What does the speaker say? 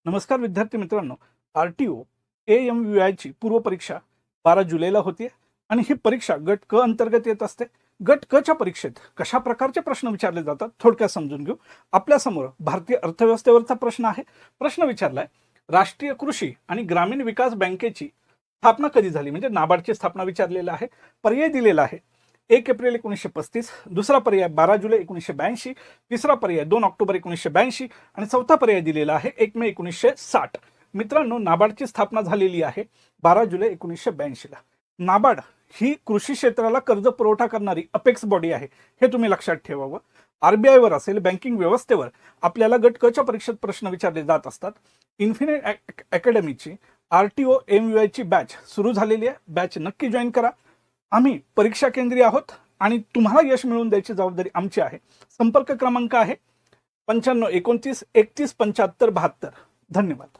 नमस्कार विद्यार्थी मित्रांनो, आरटीओ AMVI ची पूर्व परीक्षा 12 जुलैला होती आणि ही परीक्षा गट क अंतर्गत येत असते. गट क च्या परीक्षेत कशा प्रकारचे प्रश्न विचारले जातात थोडक्यात समजून घेऊ. आपल्या समोर भारतीय अर्थव्यवस्थेवरचा प्रश्न आहे. प्रश्न विचारलाय, राष्ट्रीय कृषी आणि ग्रामीण विकास बँकेची स्थापना कधी झाली, म्हणजे नाबार्डची स्थापना विचारलेला आहे. पर्याय दिलेला आहे 1 एप्रिल 1935, दुसरा पर्याय 12 जुलै 1982, तिसरा पर्याय 2 ऑक्टोबर 1982 आणि चौथा पर्याय दिलेला आहे 1 मे 1960. मित्रांनो, नाबार्डची स्थापना झालेली आहे 12 जुलै 1982 ला. नाबार्ड ही कृषी क्षेत्राला कर्ज पुरवठा करणारी अपेक्स बॉडी आहे, हे तुम्ही लक्षात ठेवावं. RBI वर असेल, बँकिंग व्यवस्थेवर आपल्याला गट क च्या परीक्षेत प्रश्न विचारले जात असतात. इन्फिनिट अकॅडमीची आरटीओ AMVI ची बॅच सुरू झालेली आहे. बॅच नक्की जॉईन करा. आम्ही परीक्षा केंद्रीय आहोत आणि तुम्हाला यश मिळवून द्यायची जबाबदारी आमची आहे. संपर्क क्रमांक आहे 95 29 31 75 72. धन्यवाद.